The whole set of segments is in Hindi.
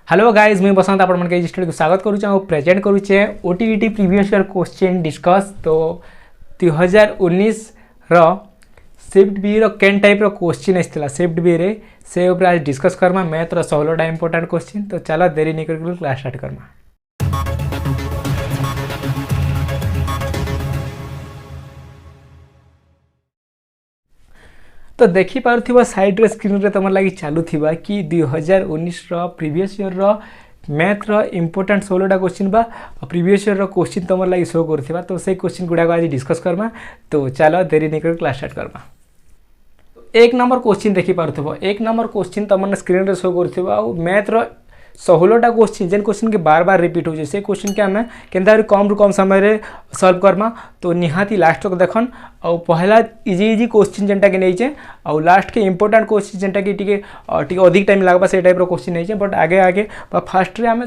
हेलो गाइज मुझे बसंत आपण मन के स्टूडियो को स्वागत करुचे और प्रेजेंट करुचे OTET previous year question discuss. तो 2019 रो शिफ्ट बी रो केन टाइप रो क्वेश्चन आसला शिफ्ट बी रे से ऊपर आज डिस्कस करमा मैथ रो 16टा इंपोर्टेंट क्वेश्चन। तो चलो देरी नहीं करके क्लास स्टार्ट करमा। तो देखी पार्थिबा साइड रे स्क्रीन रे तुम लगी चालू थिबा कि 2019 रो प्रीवियस ईयर रो मैथ रो इंपोर्टेंट 16टा क्वेश्चन बा प्रीवियस ईयर रो क्वेश्चन तुम लगी शो करथिबा। तो से क्वेश्चन गुडा आज डिस्कस करमा। तो चलो देरी नहीं कर क्लास स्टार्ट करमा। एक नंबर क्वेश्चन देखी पार्थिबो एक नंबर क्वेश्चन तुम स्क्रीन रे शो करथिबा मैथ रो 16टा क्वेश्चन जेन क्वेश्चन के बार बार रिपीट हो से क्वेश्चन के आम के कम रु कम समय रे सॉल्व करमा। तो निहाती लास्ट तक देखन और पहला इजी इजी क्वेश्चन जेनटा के नहीं और लास्ट के इंपोर्टेंट क्वेश्चन जेनटा कि टिके अधिक टाइम लागबा से टाइप रो क्वेश्चन नहीं बट आगे आगे फास्ट रे आम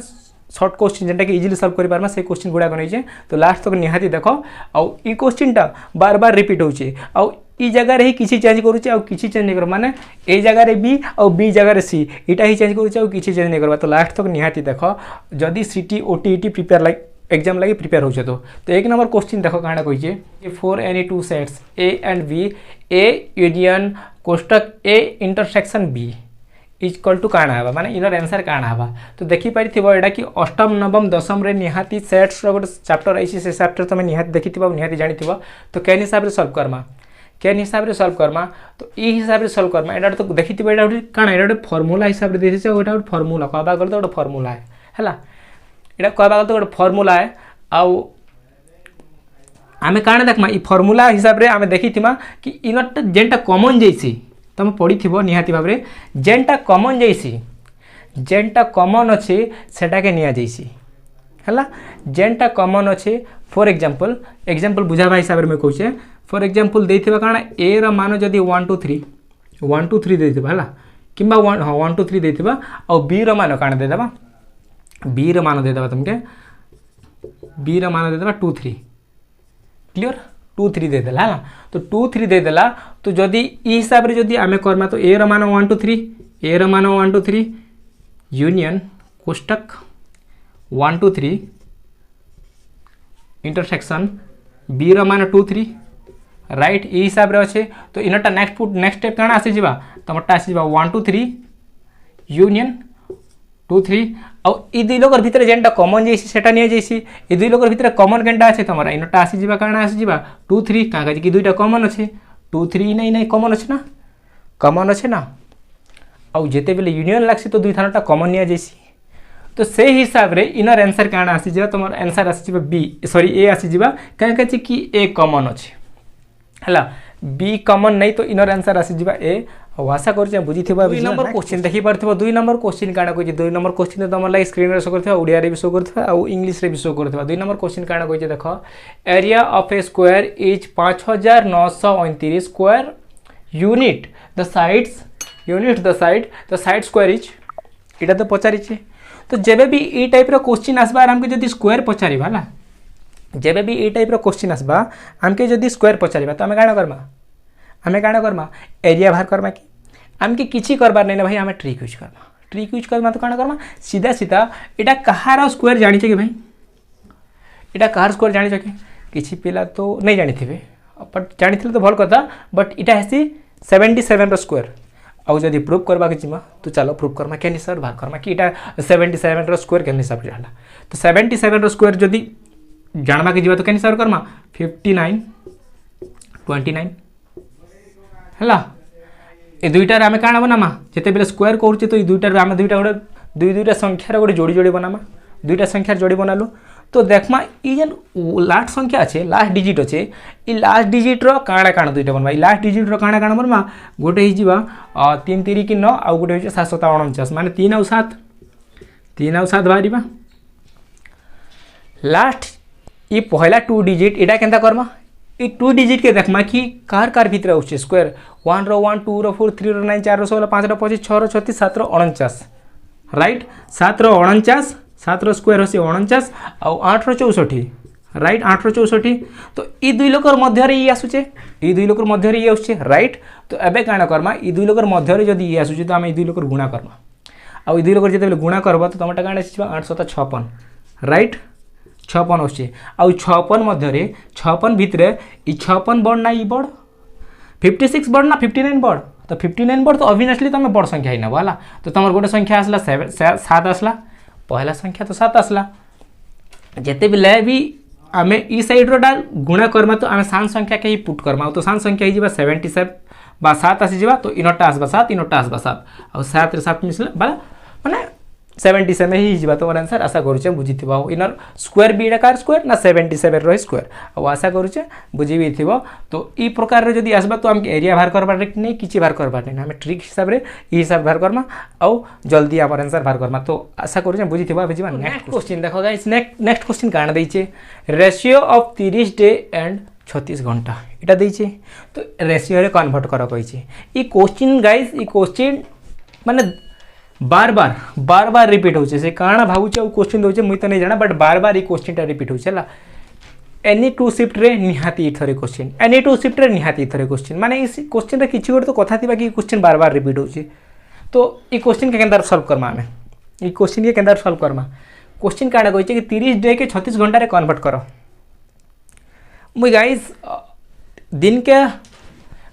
शॉर्ट क्वेश्चन जेनटा कि इजीली सॉल्व कर पारमा से क्वेश्चन गुडा नहीं। तो लास्ट तक निहाती देखो और ई क्वेश्चनटा बार बार रिपीट होचे और ई जगह रे ही किसी चेंज करूचे और किसी चेंज नहीं कर माने ए जगह रे बी और बी जगह रे सी इटा ही चेंज करूचे और किसी चेंज नहीं करबा। तो लास्ट तक निहाती देखो जदि CT OTET prepare like exam लगी प्रिपेयर होचे। तो एक नंबर क्वेश्चन देखो काना कहिजे for any two sets A and B A union कोष्टक A intersection B equal to काना हवा माने इनर आंसर काना हवा। तो देखि पारिथिबो एडा कि अष्टम नवम दशम रे निहाती सेट्स रो गोटे चैप्टर आइछि से चैप्टर तुम निहाती देखिथिबो निहाती जानिथिबो। तो केन हिसाब रे सॉल्व करमा केन हिसाब रे सॉल्व करमा तो ई हिसाब रे सॉल्व करमा एडा तो देखिथिबो एडा काना एडा फार्मूला हिसाब रे देथिसे ओटा फार्मूला कहबा गल तो फार्मूला है हला एडा कहबा गल तो फार्मूला है आउ आमे काना देखमा ई फार्मूला हिसाब रे आमे देखिथिमा कि इनर जेनटा कॉमन जैसी तुम पढ़ी निहाती भाव में जेनटा कॉमन जैसी जेनटा कॉमन अच्छे सेटा के निया जैसी है जेनटा कॉमन अच्छे फॉर एग्जांपल बुझावा हिसाब में कहूचे फॉर एग्जांपल देथिबा काना ए रो मान जदि 1 2 3 देथिबा हला किंबा 1 2 3 देथिबा और बी रो मान काना देदेबा बी रो मान देदेबा तुमके बी रो मान देदेबा 2 3 क्लियर 2 3 दे देला है तो 2 3 दे देला। तो जदि ई हिसाब रे जदि आमे करमा तो ए रो मान 1 2 3 ए रो मान 1 2 3 यूनियन कोष्टक 1 2 3 इंटरसेक्शन बी रो मान 2 3 राइट ई हिसाब रे अच्छे। तो इनटा नेक्स्ट स्टेप काना आसी जिबा तमटा आसी जिबा 1 2 3 यूनियन 2 3 और ई दुई लोकर भितर जेनटा कॉमन जैसी सेटा निया जैसी ई दुई लोकर भितर कॉमन केनटा আছে तमरा इनटा आसी जिबा काना आसी जिबा 2 3 कागा कि दुईटा कॉमन আছে 2 3 नहीं कॉमन আছে ना कॉमन আছে ना और जेते बेले यूनियन लागसी तो दुई थानाटा कॉमन निया जैसी। तो से हिसाब रे इनर आंसर काना आसी जिबा तमर आंसर आसी जिबा बी सॉरी ए आसी जिबा कागा कि ए कॉमन আছে हला बी कॉमन नहीं तो इनर आंसर आसी जिबा ए आशा कर बुझी थी। 2 नंबर क्वेश्चन देखी पार्थिबो 2 नंबर क्वेश्चन काना कहि 2 नंबर क्वेश्चन तुम लगे स्क्रीन रे शो करथिबा ओडिया रे भी शो करथिबा और इंग्लिश रे भी शो करथिबा। 2 नंबर क्वेश्चन काना कहि देखो area of A square is 5929 square unit the side square is इटा तो पचारि छी। तो जेबे भी ई टाइप रो क्वेश्चन आसबा हमके जदी स्क्वायर पचारिबा हला जेबे भी ई टाइप रो क्वेश्चन आसबा हमके जदी स्क्वायर पचारिबा तो हमें काना करमा एरिया बाहर करमा कि आमके किछि करबार नहीं ना भाई आम ट्रिक यूज करवा तो काना करमा सीधा सीधा एटा कहार स्क्वायर जानी कि भाई एटा कहार स्क्वायर जानी कि किछि पिला तो नहीं जानी थे बट जानी तो भल कथा बट इटा हेसी 77 रो स्क्वायर आउ जदि प्रूफ करबा के जिमा तो चलो प्रूफ करमा केन हिसाब बाहर करमा कि इटा 77 रो स्क्वायर केन हिसाब रे हला। तो 77 रो स्क्वायर जदि जानबा के जिमा तो केन हिसाब करमा 59 29 हला ए दुईटार आम काण बनामा जिते बेले स्क्वायर करुचे तो दुईटार आम दुईटा गोटे दुईटा संख्यार गोटे जोड़ी जोड़ी बनामा दुईटा संख्यार जोड़ी बनालु। तो देखमा ई जेन लास्ट संख्या अच्छे लास्ट डिजिट अच्छे ई लास्ट डिजिट रो काणा काण दुईटा बनवा लास्ट डिजिट रो काणा काण बनवा गोटे ही जीवा 3 3 की 9 आउ गोटे हो 7 7 49 माने 3 और 7 बाहरिबा लास्ट ई पहला 2 डिजिट एटा केनता करमा ई 2 डिजिट के देखमा कि कार भितर आउचे स्क्वायर 1 रो 1 2 रो 4 3 रो 9 4 रो 16 5 रो 25 6 रो 36 7 रो 49 राइट 7 रो 49 7 रो स्क्वायर होसी 49 और 8 रो 64 राइट 8 रो 64। तो ई दुई लोकर मध्य रे ई आसुचे ई दुई लोकर मध्य रे ई आसुचे राइट। तो एबे काना करमा ई दुई लोकर मध्य रे जदी ई आसुचे तो हम ई दुई लोकर गुणा करमा आउ दुई लोग जिते गुणा करब तो तुमटा काण आसी 856 राइट 56 आसुचे आउ 56 मध्य 56 भितर ई 56 बड़ ना ई बड़ 56 बड़ ना 59 बड़ तो 59 बड़ तो ऑब्वियसली तुम बड़ संख्या ही नब है तो तुम गोटे संख्या आसला 7 आसला पहला संख्या तो 7 आसला जिते बेले भी आम ई सैड्रा गुणा करमा तो आम सान संख्या के ही पुट करमा तो सान संख्या ही 77 बा 7 आसीजा तो इनटा आसबा 7 इनटा आसबा 7 और 7 रे 7 मिसला बा माने 77 ही जीवा तो आंसर आशा करूचे बुझीथिबो इनर स्क्वायर बी कार स्क्वायर ना 77 रो स्क्वायर और आशा करूचे बुझी भी थिबो तो ई प्रकार रे जदी आसबा तो हम एरिया बाहर करबार नहीं किछि बाहर करबार नहीं हम ट्रिक हिसाब रे ई हिसाब बाहर करमा और जल्दी हमर आंसर बाहर करमा तो आशा करूचे बुझीथिबो बुझीबा नेक्स्ट क्वेश्चन देखो गाइस नेक्स्ट क्वेश्चन काण दैछे रेशियो ऑफ 30 डे एंड 36 घंटा इटा दैछे तो रेशियो रे कन्वर्ट करा कहिछे ई क्वेश्चन गाइस ई क्वेश्चन माने बार बार रिपीट होचे से काना भावुचे क्वेश्चन दोचे मुई तो नहीं जाना बट बार बार ये क्वेश्चन टा रिपीट होचे ला एनी टू शिफ्ट रे निहाती थरे क्वेश्चन एनी टू शिफ्ट रे निहाती थरे क्वेश्चन माने इस क्वेश्चन रे किछि गोटे तो कथा थिबा कि क्वेश्चन बार बार रिपीट होचे तो ये क्वेश्चन के केंदार सॉल्व करमा हमें ये क्वेश्चन के केंदार सॉल्व करमा क्वेश्चन काना कहिचे कि 30 डे के 36 घंटा रे कन्वर्ट करो मुई गाइस दिन के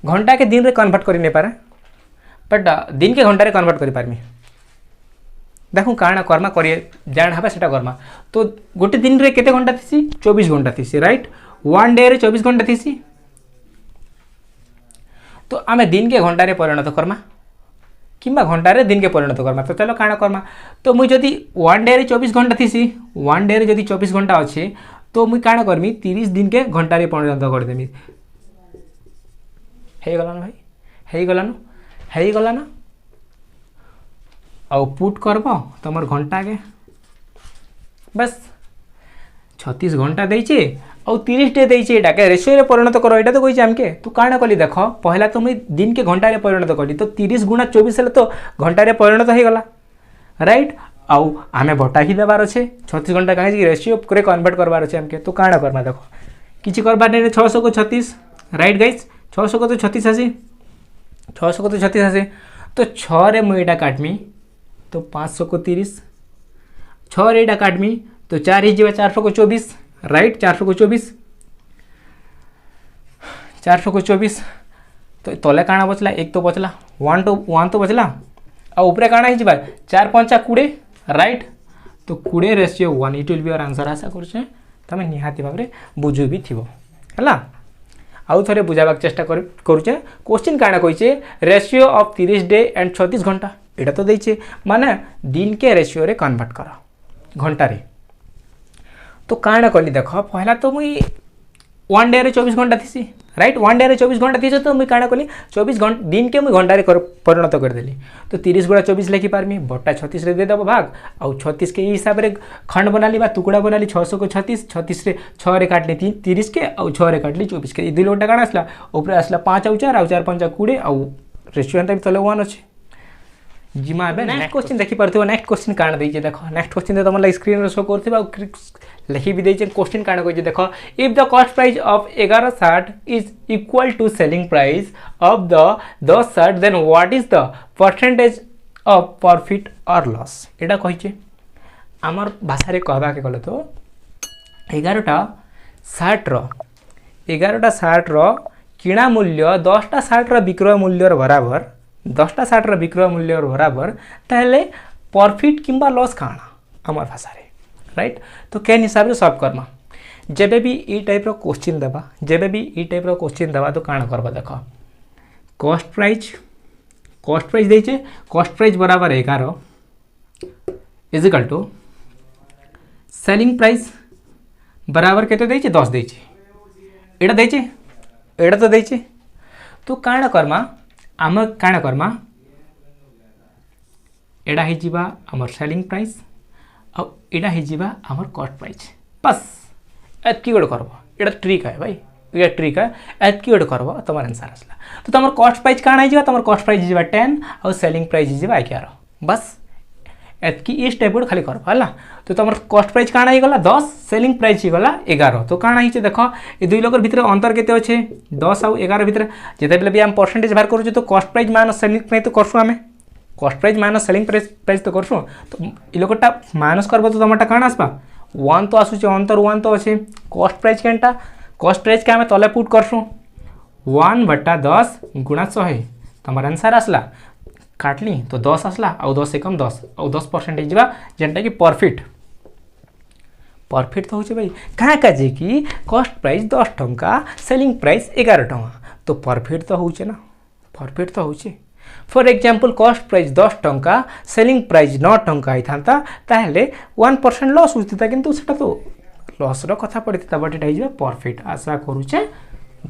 घंटा के दिन रे कन्वर्ट करि नै पारे बट दिन के घंटा रे कन्वर्ट करि पारमी देखो काना कर्मा करिए जान हबा सेटा कर्मा तो गोटे दिन रे केते घंटा थिसी 24 घंटा थिसी राइट वन डे रे 24 घंटा थिसी तो आमे दिन के घंटा रे परिणत कर्मा किंबा घंटा रे दिन के परिणत कर्मा तो चलो काना कर्मा तो मुई जदी वन डे रे 24 घंटा थिसी वन डे रे जदी 24 घंटा अछि तो मुई काना करमी 30 दिन के घंटा रे परिणत कर देमी हे गलान भाई हे गला ना आउटपुट करब तुम घंटा के बस 36 घंटा देचे और 30 डे देचे के रेशियो रे परिणत करो एटा तो कहि आमके तू काना कली देख पहला तो मुई दिन के घंटा रे परिणत कली तो 30 गुणा 24 हेले तो घंटा रे परिणत हो गला राइट आउ आमे बटा ही देबार छे 36 घंटा काहे रेशियो रे कन्वर्ट करबार छे आमके तो काना करबा देखो किछि करबार नै 600 को 36 राइट गाइस 600 को तो 36 आसी 600 को तो 36 आसी तो 6 रे मुई एटा काटमी तो 500 को 30 6 रे एटा काटमी तो 4 ही जीवा 400 को 24 राइट 400 को 24 400 को 24 तो तले काना बचला एक तो बचला 1 तो बचला आ ऊपर काना ही जीवा 4 5 20 राइट तो 20 ratio 1 it will be your answer आशा करछे तमे निहाती भाबरे बुझु भी थिबो हला आउ थरे बुझाबाक चेष्टा करूचे क्वेश्चन काना कहिचे रेशियो ऑफ 30 डे एंड 36 घंटा एटा तो देइछे माने दिन के रेशियो रे कन्वर्ट करो घंटा रे तो काना कली देखो पहला तो मुई वन डे रे 24 घंटा थीसी राइट वन डे रे 24 घंटा थीसे तो मुई काना कली 24 घंटा दिन के मुई घंटा रे परिणत कर देली तो 30 गुणा 24 लिखि पारमी बटा 36 रे दे दब भाग आउ 36 के हिसाब रे खंड बनाली बा टुकड़ा बनाली 600 को 36 36 रे 6 रे काटली 30 के आउ 6 रे काटली 24 के दुई लोटा काना आसला ऊपर आसला 5 आउ 4 आउ 4 5 20 आउ रेशियो भी तले 1 अछि जिमा बे नेक्स्ट क्वेश्चन देखि परथिबो नेक्स्ट क्वेश्चन कान दैछे देखो नेक्स्ट क्वेश्चन दे तमला स्क्रीन रे शो करथिबा लिखि भी दैछे क्वेश्चन कान कहिजे देखो if the cost price of 11 shirt is equal to selling price of the 10 shirt then what is the percentage of profit और लॉस एटा कहिचे हमर भाषा रे कहबा के गले तो 11टा शर्ट रो किणा मूल्य 10टा शर्ट रो विक्रय मूल्य बराबर 10टा शर्ट रो विक्रय मूल्य बराबर ताहले प्रॉफिट किंबा लॉस काना हमर भाषा रे राइट तो केन हिसाब से सॉल्व करमा जेबे भी ई टाइप रो क्वेश्चन देबा तो काना करबा देखो कॉस्ट प्राइस देचे कॉस्ट प्राइस बराबर 11 is equal to selling price बराबर केते देचे 10 देचे एटा तो देचे तो काना करमा आम काना करमा एडा ही जीवा आमर सेलिंग प्राइस और एडा ही जीवा आमर कॉस्ट प्राइस बस एतकी गोटे करब एटा ट्रिक है भाई ये ट्रिक है एतकी गोटे करब तुम आंसर आसला तो तुम कॉस्ट प्राइस काना ही जीवा तुम कॉस्ट प्राइस जीवा 10 और सेलिंग प्राइस जीवा 11 बस एतकी ई स्टेप गोटे खाली करब हला तो तुम कॉस्ट प्राइस काना ही गला 10 सेलिंग प्राइस ही गला 11 तो काना ही देखो ये दुई लोकर भितर अंतर केते अच्छे 10 और 11 भितर जेते बेले भी हम परसेंटेज बाहर करू तो cost price minus selling price तो करसु आमे cost price minus selling price तो करसु तो इ लोकटा माइनस करबो तो तमटा काण आसबा 1 तो आसुचे अंतर 1 तो अच्छे कॉस्ट प्राइस केनटा कॉस्ट प्राइस के आम तले पुट करसु 1/10 गुणा 100 तमर आंसर आसला काटली तो 10 आसला आउ 10 से कम 10 आउ 10% होइबा जेंटा कि प्रॉफिट तो होचे भाई कहाँ काजे कि कॉस्ट प्राइस 10 टंका सेलिंग प्राइस 11 टंका तो प्रॉफिट तो होचे ना प्रॉफिट तो होचे फॉर एग्जांपल कॉस्ट प्राइस 10 टंका सेलिंग प्राइस 9 टंका होता ताहले 1% लॉस होता किंतु सेटा तो लॉस रो कथा पड़ता बट एटा हिजबा प्रॉफिट आशा करूचे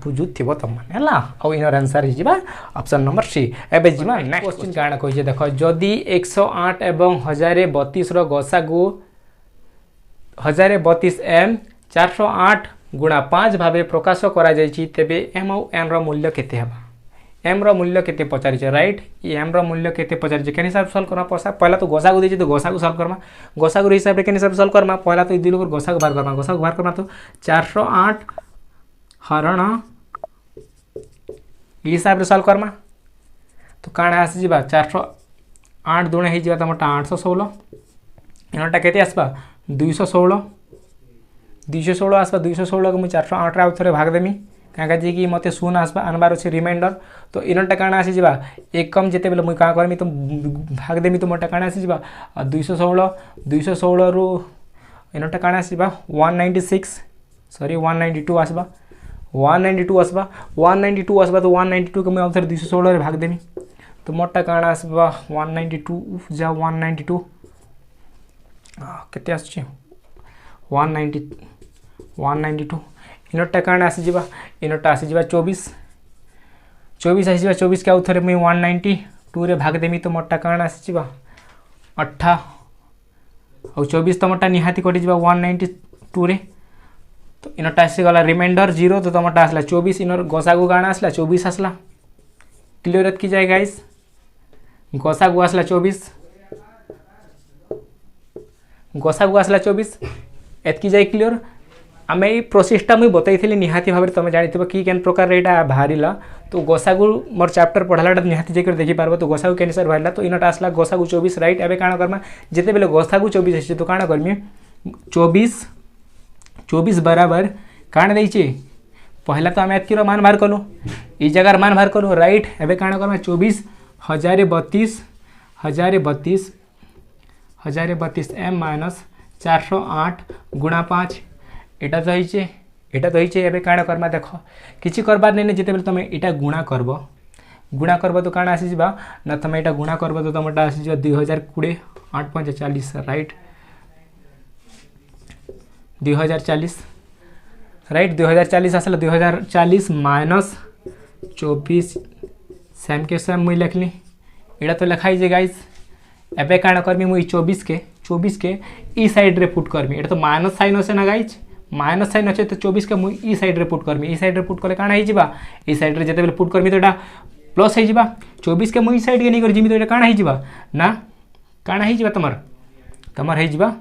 बुझुथिबो तमने हला आ इनर आंसर हिजबा ऑप्शन नंबर सी एबे जिमा नेक्स्ट क्वेश्चन काना कहिजे देखो जदी 108 एवं 1032 रो गसागु 1032 एम 408 गुणा 5 भावे प्रकाश करा जायछि तेबे एम और एन रो मूल्य केते हबा एम रो मूल्य केते पचारि छै राइट एम रो मूल्य केते पचारि छै केनि हिसाब सॉल्व करना पहला तो गसागु देछि तो गसागु सॉल्व करमा गसागु हिसाब रे केनि हिसाब सॉल्व करमा पहला तो दिलो गसागु बाहर करमा तो 408 हरण हिसाब रे सॉल्व करमा तो काना आसी जिबा 408 दुणे हे जिबा तमटा 816 एनटा केते आसबा 216 आसबा 216 को मुझे 408 आउ थे भाग देमी क्या जी कि मत शून्य आसबा आनबार अच्छे रिमाइंडर तो इनटा काଣା आसी जा एक कम जिते बेले मुझे क्या करमी तो भाग देमी तो मोटा काଣା आसी जा 216 रु इनटा काଣା आसी जा 196 सॉरी 192 आसबा 192 आसबा तो 192 को मुझे आउ थे 216 रे भाग देमी तो मोटा काଣା आसबा 192 जा 192 केते आछी 192 इनटा काण आसी जिबा इनटा आसी जिबा 24 आसी जिबा 24 के आउ थरे मैं 192 रे भाग देमी तो मोटा काण आसी जिबा 8 और 24 तो मोटा निहाती कटि जिबा 192 रे तो इनटा आसी गला रिमाइंडर 0 तो मोटा आसला 24 इनर गसागु काण आसला 24 आसला क्लियर की जाए गाइस गसागु आसला 24 गसागु आसला 24 एतकी जाए क्लियर आम ये प्रोसेसटा मुझे बताई निहाती भाव में तुम जानी कि केन प्रकार यहाँ बाहर तो गसागु मोर चैप्टर पढ़ाला निहाती जाकर देखिपार तो गसागु केन सर बाहर तो इनटा आसला गसागु 24 राइट एवं काण करमा जिते बेले गसागु 24 आसी तो काण करमी 24 बराबर काण देइछे पहला तो आम एतकी मान बाहर कलु ई जगार मान बाहर कलु राइट एवं काण करमा 24 1032 एम माइनस 408 गुणा 5 एटा तो होइचे एबे काण करमा देखो किछि करबार नै जिते बेले तुम एटा गुणा करबो तो काण आसी जिबा ना तुम एटा गुणा करबो तो तुमटा आसी जिबा 2020 8.40 राइट 2040 राइट 2040 आसला 2040 माइनस 24 सेम के सेम मुई लिखली एटा तो लिखाई जे गाइस एबे काण करमी मुई 24 के ई साइड रे पुट करमी एटा तो माइनस साइन होसे ना गाइस माइनस साइन अच्छे तो 24 के मुई ई साइड रे पुट करमी ई साइड रे पुट कले काण हे जिबा ई साइड रे जते बेले पुट करमी तो एटा प्लस हे जिबा 24 के मुई साइड के नहीं कर जिमी तो एटा काण हे जिबा ना काण हे जिबा तमर हे जिबा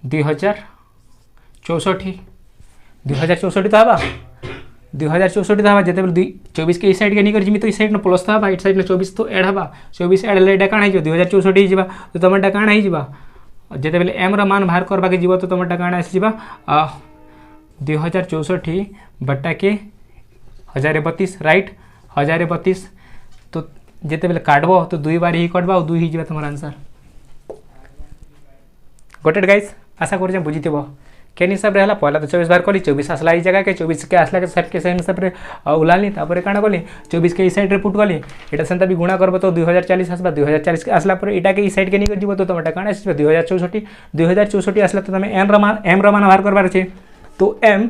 2064 तो हबा 2064 था जिते बेले 24 के ई साइड के नहीं कर जिमी तो ई साइड न प्लस था इट साइड न 24 तो ऐड हबा 24 ऐड ले एटा काण हे जिबा 2064 हे जिबा तो तमटा काण हे जिबा जिते बेले एम मान बाहर करवा के जीव तो तुम काण आसी 2064 बटा के 1032 राइट 1032 तो जिते बेले काटब तो 2 बार ही कटवा और 2 ही तुम आंसर गोटेड गाइस आशा कर बुझीथो केन हिसाब से पहला तो 24 बार कली 24 आसला ई जगह के 24 के आसला के सेट के सेम हिसाब से उलानी तापर काण कली 24 के ई साइड रे पुट कली एटा सेंता भी गुणा करबो तो 2040 आसबा 2040 के आसला पर एटा के ई साइड के नहीं कर जीवो तो तमटा काण आसबा 2064 आसला तो तमे एम रो मान बाहर करबार छे तो एम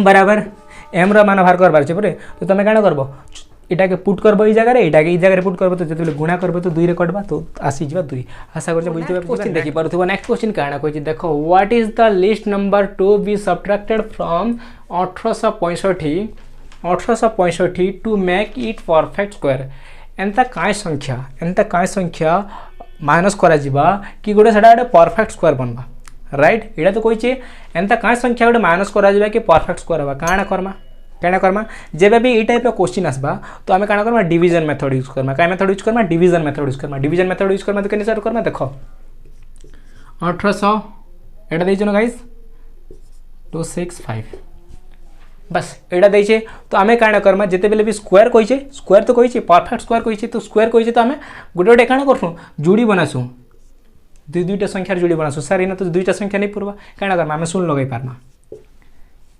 बराबर एम रो मान बाहर करबार छे परे तो तमे काण करबो एटा के पुट करबो ई जगह रे एटा के ई जगह रे पुट करबो तो जते गुणा करबो तो 2 रे कटबा तो आसी जबा 2 आशा करछे बुझिते क्वेश्चन देखि पारुथबो नेक्स्ट क्वेश्चन काना कहछि देखो what is the least number to be subtracted from 1865 to make it perfect square एंता काय संख्या माइनस करा जिबा कि गोटे सेटा गोटे परफेक्ट स्क्वायर बनबा राइट एटा तो कहछि एंता काय संख्या गोटे माइनस करा जिबा कि परफेक्ट स्क्वायर बा काना करमा क्या करमा जेबे भी टाइप क्वेश्चन आसबा तो आम क्या करमा डिवीजन मेथड यूज करमा क्या मेथड यूज करमा डिवीजन मेथड यूज करमा डिवीजन मेथड यूज करमा तो कैसे सर करमा देख 1800 एटा देइछन गाइस 265 बस एटा देइछे तो आमे काना करमा जेते बेले भी स्क्वायर तो कहिछे परफेक्ट स्क्वायर कहिछे तो स्क्वायर कहिछे तो आमे गोटे गोटे काना करसु जोड़ी बनासु दुईटा संख्या जोड़ी बनासु सर इना तो दुईटा संख्या नहीं पूर्वा काना करमा आमे सुन लगाई पारमा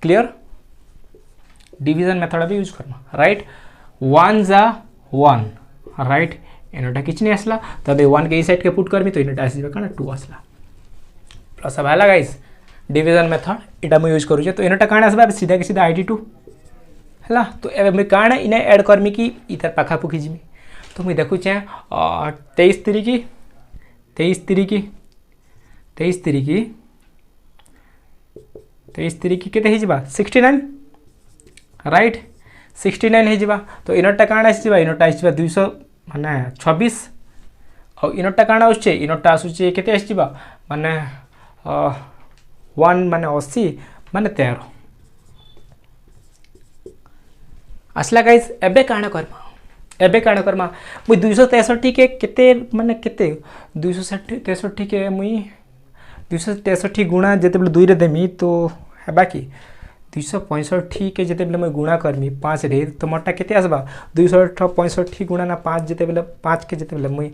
क्लियर डिवीजन मेथड भी यूज करमा राइट 1 जा 1 राइट एनोटा किछ नहीं आसला तबे 1 के ई साइड के पुट करमी तो इनोटा आसीबा काना 2 आसला प्लस अब हला गाइस डिवीजन मेथड इटा मैं यूज करूँ तो इनटा काण आसबा सीधा के सीधा ID2 है तो एवं मुझे काण इना ऐड करमी कि इधर पाखापुखी जीमी तो मुझे देखुचे 23 तारीख केते ही जीवा 69 राइट 69 हो तो इनटा काण आसीबा इनटा आसीबा 200 माने 26 और इनटा काण आछे इनटा आसुचे केते आसीबा माने 1 माने 80 माने 13 आसला गाइस एबे काण करमा मुई 263 के केते माने केते 263 के मुई 263 गुणा जेते बेले 2 रे देमी तो हेबा कि 265 के जेते बेले मैं गुणा करमी 5 रे तो मोटा केते आसबा 265 गुणा ना 5 जेते बेले 5 के जेते बेले मुई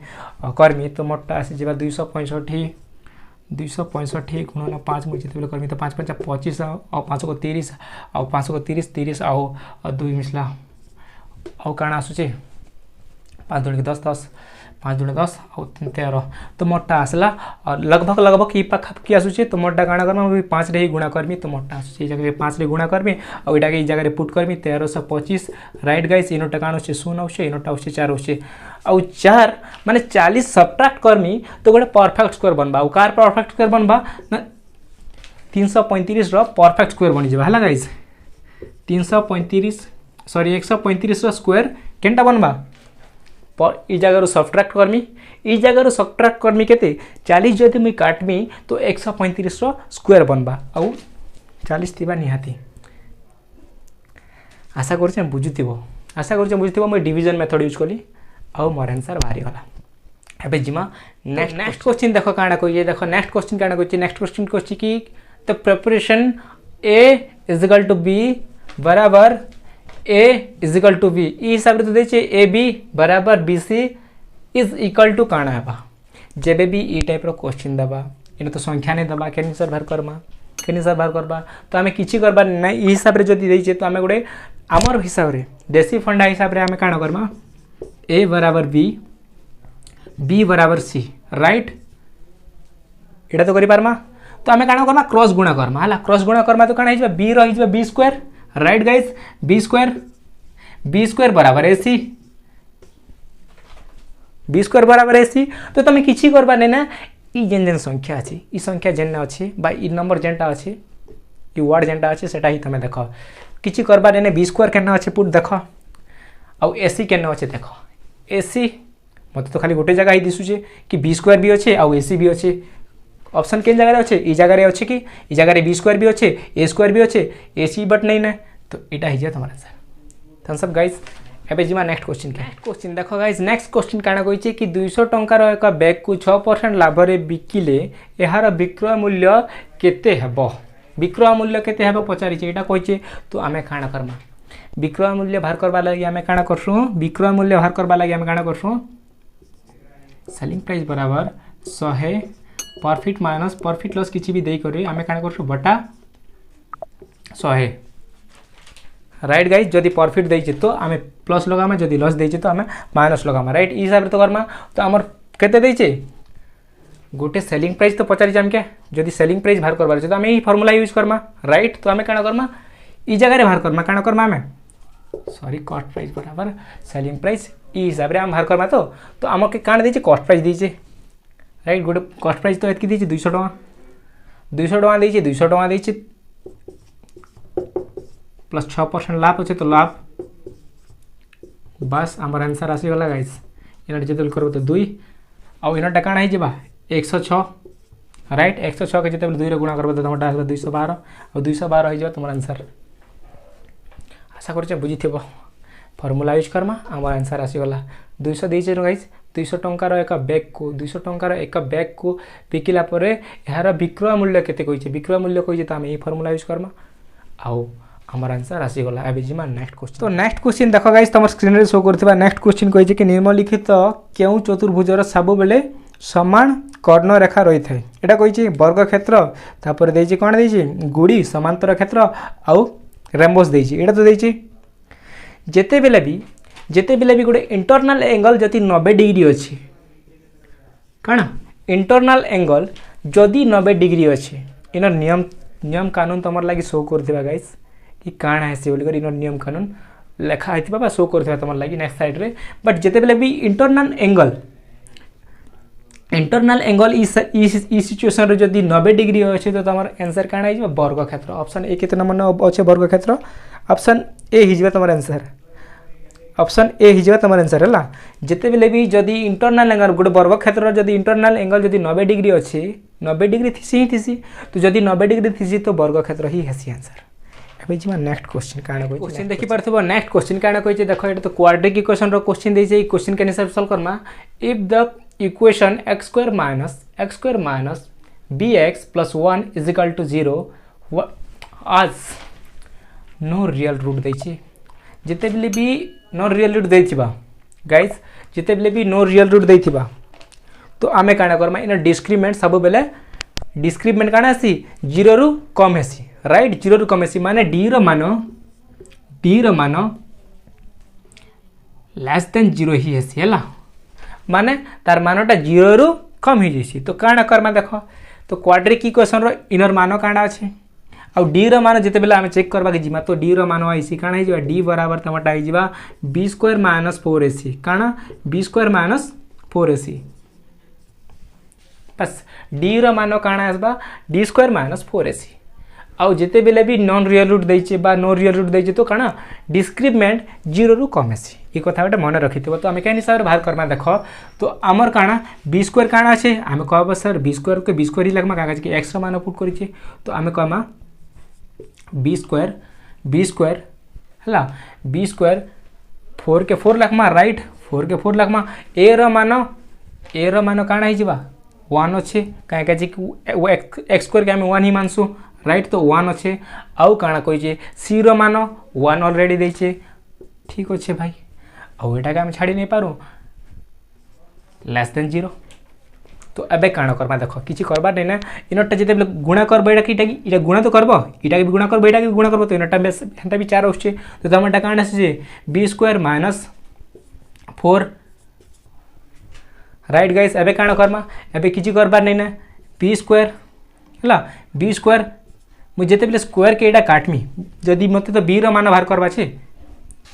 करमी तो मोटा आसी जेबा 265 गुणा ना 5 मुझे जिते करमी तो 5 5 25 और 5 को 30 और 5 को 30 और 2 मिसला और काण आसुचे 5 दूनी 10 10 5 दूनी 10 और 13 तो मोटा आसला और लगभग ई पाखापाखी आसुचे तो मोटा काण करमा 5 रे ही गुणा करमी तो मोटा आसुचे जगह 5 रे गुणा करमी और एटा के ई जगह पुट करमी 1325 राइट गाइस इनोटा काण होचे 0 होचे इनोटा होचे 4 होचे और 4 माने 40 सब्ट्रैक्ट करमी तो गोटे परफेक्ट स्क्वायर बनबा और कार परफेक्ट स्क्वायर बनबा ना 335 रो परफेक्ट स्क्वायर बनि जेबा हला गाइस 135 रो स्क्वायर केनटा बनबा पर ई जगह सब्ट्रैक्ट करमी केते 40 जदि मुई काटमी तो 135 रो स्क्वायर बनबा और 40 थिबा निहाती आशा करछे बुझुथिबो मुई डिवीजन मेथड यूज कली और मोर आंसर बाहरी गला एबे जिमा नेक्स्ट क्वेश्चन देखो काना कोई देखो नेक्स्ट क्वेश्चन कोची कि the preparation A equal to B बराबर A इक्वल टू B ई हिसाब रे तो देछे AB बराबर BC इज इक्वल टू काना हेबा जेबे भी ई टाइप रो क्वेश्चन दबा इन तो संख्या ने दबा केनि सर बाहर करबा तो हमें किछि करबा नै ई हिसाब रे जदी देछे तो हमें गोटे हमर हिसाब रे देसी फंडा हिसाब रे हमें काना करबा A बराबर B बराबर C राइट एटा तो करि पारमा तो हमें काना करबा क्रॉस गुणा करबा तो काना हिजबा B रहि जबा B square right guys B square बराबर AC तो तुम किछि करबा नै ना ई जेन संख्या अछि ई संख्या जेन अछि बा ई नंबर जेनटा अछि ई वर्ड जेनटा अछि सेटा ही तमे देखो किछि करबा नै B स्क्वायर केना अछि पुट देखो आ AC केना अछि देखो AC मत तो खाली गोटे जगह ही दिसुचे कि B स्क्वायर भी अच्छे आ AC भी अच्छे ऑप्शन केन जगह अच्छे ई जगह रे अच्छे कि ई जगह रे B स्क्वायर भी अच्छे A स्क्वायर भी अच्छे AC बट नहीं ना तो एटा ही जे तुम्हारा आंसर थम्स अप गाइस एबे जिमा नेक्स्ट क्वेश्चन देखो गाइस नेक्स्ट क्वेश्चन काना कहिचे कि 200 टंका रो एक बैग को 6% लाभ रे बिकिले एहार विक्रय मूल्य केते हेबो पचारि छै एटा कहिचे तो आमे काना करमा विक्रय मूल्य बाहर करबा लागि आमे काना करसु सेलिंग प्राइस बराबर 100 प्रॉफिट माइनस प्रॉफिट लॉस किछि भी देई करी आमे काना करसु बटा 100 राइट गाइस जदि प्रॉफिट देइछे तो आमे प्लस लगामा जदि लॉस देइछे तो आमे माइनस लगामा राइट ई हिसाब रे तो करमा तो हमर केते देइछे गोटे सेलिंग प्राइस तो पचारि जाम के जदि सेलिंग प्राइस बाहर करबार छै तो आमे ई फार्मूला यूज करमा राइट तो आमे काना करमा ई जगह रे बाहर करमा काना करमा आमे सॉरी कॉस्ट प्राइस बराबर सेलिंग प्राइस ई हिसाब रे हम बाहर करमा तो हमके कान देइछे कॉस्ट प्राइस देइछे राइट गोटे कॉस्ट प्राइस तो एतकी देइछे 200 टका देइछे प्लस 6% लाभ अच्छे तो लाभ बस आमर आंसर आसीगला गाइस इना जेतल करबो तो 2 आ इना टका नाही जेबा 106 राइट 106 के जेतल 2 रे गुणा करबो तो तमटा आसबा 212 और 212 हो जेबा तमर आंसर आशा कर बुझी फर्मूला यूज करमा आम आंसर आसीगला 200 देचे गाइस 200 टंकार एक बैग को 200 टंकार एक बैग को बिकिला परे यार विक्रय मूल्य केते कहिचे विक्रय मूल्य कहिचे तो आम ये फर्मूला यूज करमा आउ आमर आंसर आसीगला एबे जिमा नेक्स्ट क्वेश्चन तो नेक्स्ट क्वेश्चन देखो गाइस तुम स्क्रीन रे शो करथिबा नेक्स्ट क्वेश्चन कहिचे कि निम्नलिखित केउ चतुर्भुजर सब बेले समान कर्ण रेखा रही थाए एटा कहिचे वर्ग क्षेत्र तापर देइचे कोन देइचे गुड़ी समांतर क्षेत्र आउ रेम्बोस देइचे एटा तो देइचे जेते बेले भी गोटे इंटरनल एंगल जति 90 डिग्री अच्छी कण इंटरनल एंगल जदि 90 डिग्री अच्छी इन नियम कानून तुम लगी शो करथिबा गाइस कि काण आसी बोली कर इन नियम कानून लेखा आइथिबा बा शो करथिबा तुम लगी नेक्स्ट साइड रे बट जेते बेले भी इंटरनल एंगल ई सिचुएशन रे जदि 90 डिग्री अच्छे तो तुम आंसर काण आइबा वर्ग क्षेत्र ऑप्शन ए केते नंबर अच्छे वर्ग क्षेत्र ऑप्शन ए हिजबा तुम आंसर ऑप्शन ए हिजबा तुम आंसर है जिते बेले भी जदि इंटरनल एंगल गोटे वर्ग क्षेत्र जदि इंटरनल एंगल जदि 90 डिग्री अच्छे 90 डिग्री थीसी ही थीसी तो जदि 90 डिग्री थीसी तो वर्ग क्षेत्र ही हेसी आंसर एबे जिमा नेक्स्ट क्वेश्चन काना कोइ क्वेश्चन देखि परथबो नेक्स्ट क्वेश्चन काना कोइ देखो एटा तो क्वाड्रेटिक इक्वेशन रो क्वेश्चन देइ छै क्वेश्चन के हिसाब सॉल्व करना if the equation x square minus bx plus 1 is equal to 0 as no real root देछि जिते बेले भी नो रियल रूट देथिबा गाइस जिते बेले भी नो रियल रूट देथिबा तो आमे काना करमा इन डिस्क्रिमिनेंट सब बेले डिस्क्रिमिनेंट काना आसी 0 रु कम हेसी राइट 0 रु कम हेसी माने d रो मान लेस देन 0 ही हेसी हैला माने तार मानटा 0 रु कम ही जैसी तो काना करमा देखो तो क्वाड्रेटिक इक्वेशन रो इनर मान काना अछि आउ डी रो मान जिते बेले आमे चेक करबा के जिमा तो डी रो मान आइसी काना हिजबा डी बराबर तमटा हिजबा b स्क्वायर माइनस 4ac काना b स्क्वायर माइनस 4ac बस डी रो मान काना आसबा d स्क्वायर माइनस 4ac आउ जिते बेले भी नॉन रियल रूट देइचे बा नो रियल रूट देइचे तो काना डिस्क्रिमिनेंट 0 रु कम हेसी ई कथा बेटा मन रखिथिबो तो आमे केन हिसाब रे बाहर करमा देखो तो आमर काना b स्क्वायर काना আছে आमे कहब सर b स्क्वायर के b स्क्वायर ही लगमा कागज के x रो मान पुट करिचे तो आमे कहमा b स्क्वायर हला b स्क्वायर 4 के 4 लगमा राइट 4 के 4 लगमा a रो मान काना ही जिबा 1 अच्छे काहे काजे कि x स्क्वायर के आमे 1 ही मानसु राइट तो 1 अच्छे आउ काना कहिजे c रो मान 1 ऑलरेडी देइचे ठीक अच्छे भाई आउ एटा के हम छाड़ी नहीं पारू लेस देन 0 तो एबे काना करबा देखो किछि करबा नै ना इनटा जते गुणा करबो एटा किटा कि इटा गुणा तो करबो इटा के गुणा करबो एटा के गुणा करबो तो इनटा बेस हंता भी 4 आछे तो तमटा काना आछे b square minus 4 right guys एबे काना करबा एबे किछि करबा नै ना b स्क्वायर हला b स्क्वायर मु जते बेले स्क्वायर के एटा काटमी जदी मते तो b रो मान बाहर करबा छे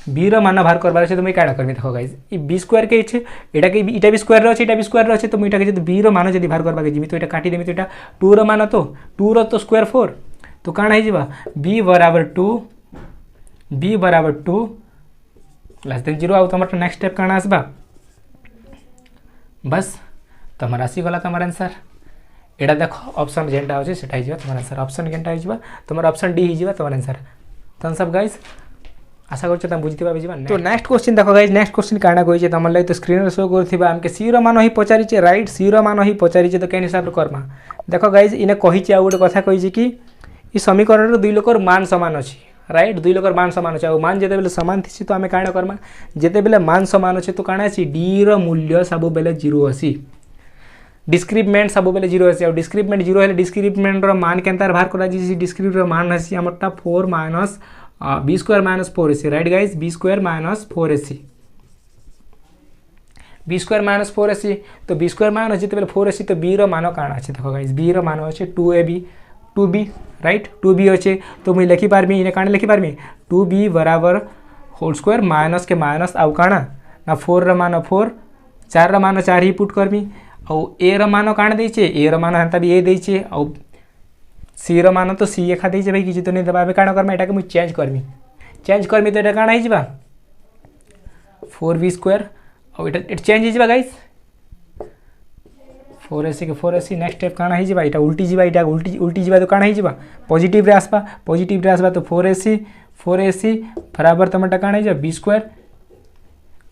b रो मान बाहर करबा छे तो मैं काना करमी देखो गाइस ई b स्क्वायर के छे एटा के इटा भी स्क्वायर रो छे एटा भी स्क्वायर रो छे तो मैं एटा के जदी b रो मान जदी बाहर करबा के जिमी तो एटा काटी देमी तो एटा 2 रो मान तो 2 रो तो स्क्वायर 4 तो काना हे जिबा b बराबर 2 लेस देन 0 आउ तमर नेक्स्ट स्टेप काना आसबा बस तमर आसी गला तमर आंसर एटा देखो ऑप्शन जेंटा होचे सेटा हिजबा तमर आंसर ऑप्शन केनटा हिजबा तमर ऑप्शन डी हिजबा तमर आंसर तन सब गाइस आशा करछ तम बुझितिबा बिजबा तो नेक्स्ट क्वेश्चन देखो गाइस नेक्स्ट क्वेश्चन काना कहिजे तमर lai तो स्क्रीन रे शो करथिबा हमके सी रो मान ही पचारि छे राइट सी रो मान ही पचारि छे तो केन हिसाब रे करमा देखो गाइस इने कहिचे आ गोटे कथा कहिचे कि ई समीकरण रे दुई लोकर मान समान अछि राइट दुई लोकर मान समान अछि आ मान जेते बेले समान थिसी तो हमें काना करमा जेते बेले मान समान अछि तो काना अछि डी रो मूल्य सब बेले 0 अछि डिस्क्रिमिनेंट सब बेले 0 अछि आ डिस्क्रिमिनेंट 0 हेले डिस्क्रिमिनेंट रो मान केनतार बाहर करा जी डिस्क्रिमिनेंट रो मान अछि हमरटा 4 minus b square minus 4ac right guys b square minus 4ac b square minus 4ac तो b स्क्वायर मान अछि त 4ac तो b रो मान काना अछि देखो गाइस b रो मान अछि 2b राइट 2b अछि तो मैं लिखि पारमी इने काना लिखि पारमी 2b बराबर होल स्क्वायर माइनस के माइनस आउ काना ना 4 रो मान 4 4 रो मान 4 ही पुट करमी आउ a रो मान काना दैछे a रो मान हंता भी a दैछे आउ c रो मान तो c एखा दैछे भाई किछि तो नै देबा बे काना करमे एटा के मु चेंज करमी तो एटा काना हिजबा 4b स्क्वायर आउ एटा चेंज हिजबा गाइस 4ac के 4ac नेक्स्ट स्टेप काना हिजबा एटा उल्टी जिबा एटा उल्टी जिबा तो काना हिजबा पॉजिटिव रे आसबा तो 4ac 4ac बराबर तुमटा काण है B square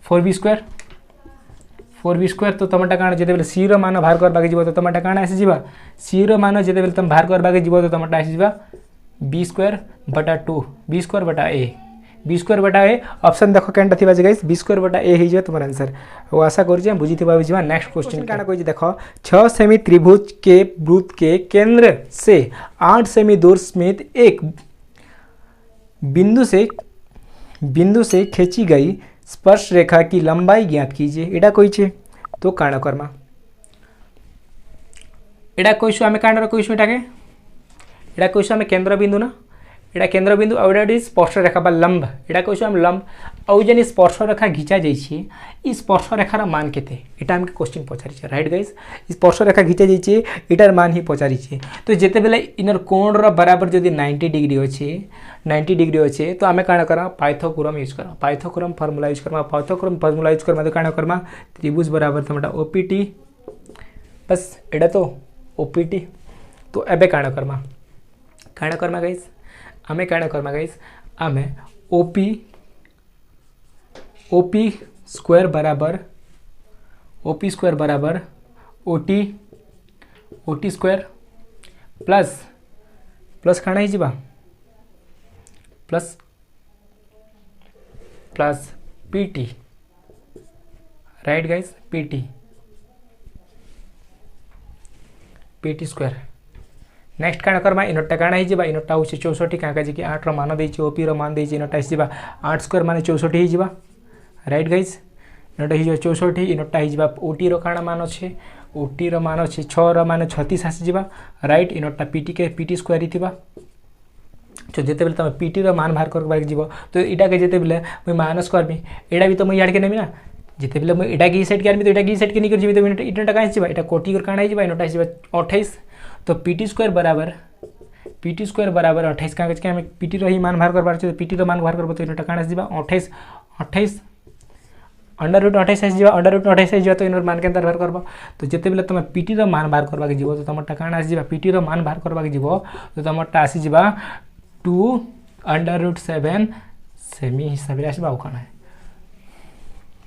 4b square 4b square तो तुमटा काण जेते बेले c रो मान बाहर करबा के जीवो तो तुमटा काण आसी जीवा c रो मान जेते बेले तुम बाहर करबा के जीवो तो तुमटा आसी जीवा b स्क्वायर बटा 2 b स्क्वायर बटा a बी स्क्वायर बटा ए ऑप्शन देखो केनटा थिबा जे गाइस बी स्क्वायर बटा ए हिजो तुम आंसर ओ आशा करू जे बुझी थिबा बुझिबा नेक्स्ट क्वेश्चन काना कोइ देखो 6 सेमी त्रिभुज के वृत्त के केंद्र से 8 सेमी दूर समेत एक बिंदु से खींची गई स्पर्श रेखा की लंबाई ज्ञात कीजिए एटा कोइ छे तो काना कर्मा एटा कोइसु आमे काना कोइसु एटा कोइसु आमे केंद्र बिंदु ना एटा केंद्र बिंदु और एटा स्पर्श रेखा बा लंब एटा कोइसु हम लंब औ जनी स्पर्श रेखा घिचा जाइछि ई स्पर्श रेखार मान केते एटा हमके क्वेश्चन पचारि छै राइट गाइस स्पर्श रेखा घिचा जाइछि एटार मान ही पचारि छै तो जेते बेले इनर कोण रो बराबर जदी 90 डिग्री अछि तो आमे काना करा पाइथागोरम यूज करा पाइथागोरम फार्मूला यूज करमा तो काना करमा त्रिभुज बराबर तमटा ओपीटी बस एटा तो ओपीटी तो एबे काना करमा गाइस आमे काना करमा गाइस आमे ओपी स्क्वायर बराबर ओटी स्क्वायर प्लस काना ही plus PT right guys PT square next काना करमा इनटा काना ही इनटा हो 64 क्या कि 8 रो मान देछि ओपी रो मान देछि इनटा हिजबा 8 स्क्वायर माने 64 हिजबा राइट गाइस इनटा हिजबा 64 इनटा हिजबा ओटी रो काना मान अछि ओटी रो मान अछि 6 रो माने 36 आसीबा राइट इनटा पीटी स्क्वायर हिथिबा तो जेते बेले तमे पीटी रो मान बाहर करबा जीवो तो इटा के जेते बेले मैं माइनस करबी एडा भी तो मैं याड के नेमी ना जेते बेले मैं एडा की सेट करबी तो एडा की सेट के नहीं कर जीबी तो इनटा काहे जीबा एटा कोटी कर काना हिजबा इनटा हिजबा 28 तो पीटी स्क्वायर बराबर 28 कागज के हमें पीटी रो ही मान बाहर करबार छै पीटी रो मान बाहर करबो तो इनटा काना जीबा 28 अंडर रूट 28 जीबा अंडर रूट 28 जीबा तो इनर मान के अंदर बाहर करबो तो जेते बेले तुम पीटी रो मान बाहर करबा के जीवो तो तमटा काना जीबा पीटी रो मान बाहर करबा के जीवो तो तमटा आसी जीबा 2 अंडर रूट 7 सेमी हिसाब रे आसीबा काना है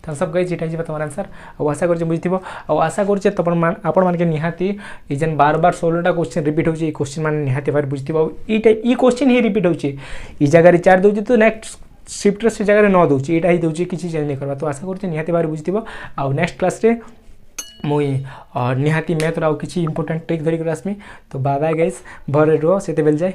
तो सब गई जीटा जीवा तुम्हारा आंसर और आशा कर बुझिथिबो और आशा कर आपण मान के निहाती ई जन बार 16टा क्वेश्चन रिपीट होची क्वेश्चन मान निहाती बार बुझिथिबो ई क्वेश्चन ही रिपीट होची ई जगह रे 4 दोची तो नेक्स्ट शिफ्ट से जगह रे 9 दोची एटा ही दोची किछि चेंज नहीं करबा तो आशा कर निहाती बार बुझिथिबो और नेक्स्ट क्लास रे मुई निहाती मैथ रा किछि इंपोर्टेंट ट्रिक धरि कर आसमी तो बाय बाय गाइस भरे रो सेते बेल जाय।